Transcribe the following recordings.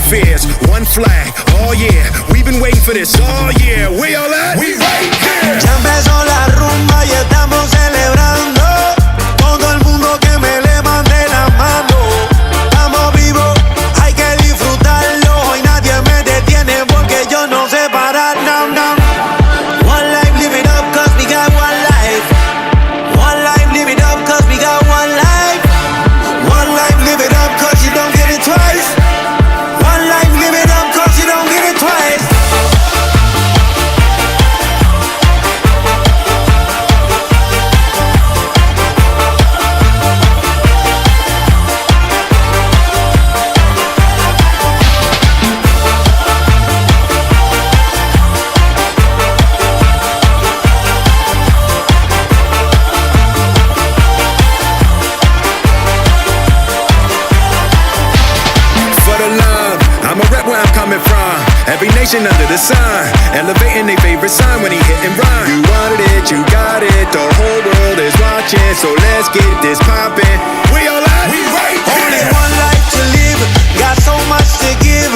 fears. One flag, oh yeah, we've been waiting for this all year. We all at? We right here. Ya empezó la rumba y estamos celebrando. Todo el mundo que me levante la mano. Estamos vivos, hay que disfrutarlo. Hoy nadie me detiene porque yo no sé parar. Now, now. One life, live it up, cause we got one life. One life, live it up, cause we got one life. One life, live it up, cause you don't get it twice. One life, live it up, cause you don't get it twice. Every nation under the sun, elevating their favorite sign when he hit and run. You wanted it, you got it, the whole world is watching, so let's get this poppin'. We all out, we right here. Only one life to live, got so much to give.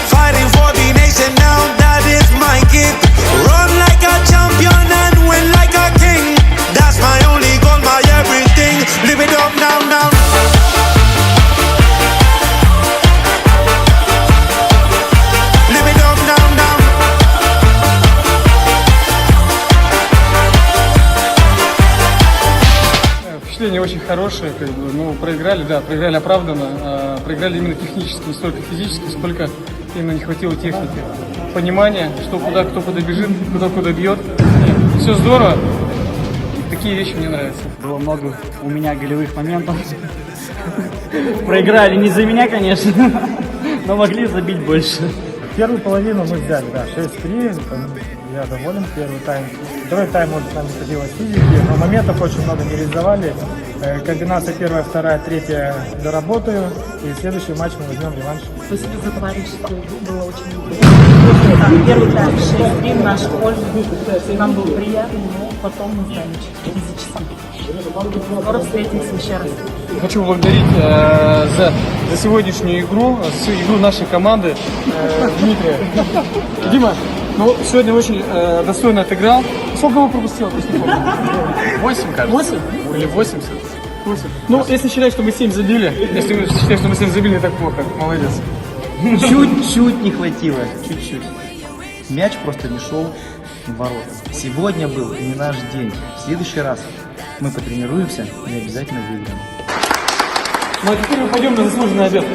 Fighting for the nation now, that is my gift. Run like a champion and win like a king. That's my only goal, my everything. Live it up now, now. Впечатление очень хорошее, как бы, ну, проиграли, да, проиграли оправданно, проиграли именно технически, не столько физически, сколько именно не хватило техники, понимания, что куда, кто куда бежит, кто куда бьет. Нет, все здорово, такие вещи мне нравятся. Было много у меня голевых моментов. Проиграли не за меня, конечно, но могли забить больше. Первую половину мы взяли, да, 6-3, я доволен, первый тайм. Второй тайм, может, нам не хватило физики, но моментов очень много не реализовали. Комбинация первая, вторая, третья доработаю, и следующий матч мы возьмем реванш. Спасибо за товарищескую игру, было очень интересно. Первый тайм 6-3 в нашу пользу, нам было приятно, но потом мы стали чуть физически. Скоро встретимся еще раз. Хочу поблагодарить за сегодняшнюю игру нашей команды Дмитрия. Дима, ну сегодня очень достойно отыграл. Сколько вы пропустил? 8, кажется. 8? Или 80? 8. Ну, если считать, что мы 7 забили, если вы считаете, что мы 7 забили, так плохо. Молодец. Чуть-чуть не хватило, чуть-чуть. Мяч просто не шел в ворота. Сегодня был не наш день. В следующий раз мы потренируемся и обязательно выиграем. Ну а теперь мы пойдем на заслуженный обед.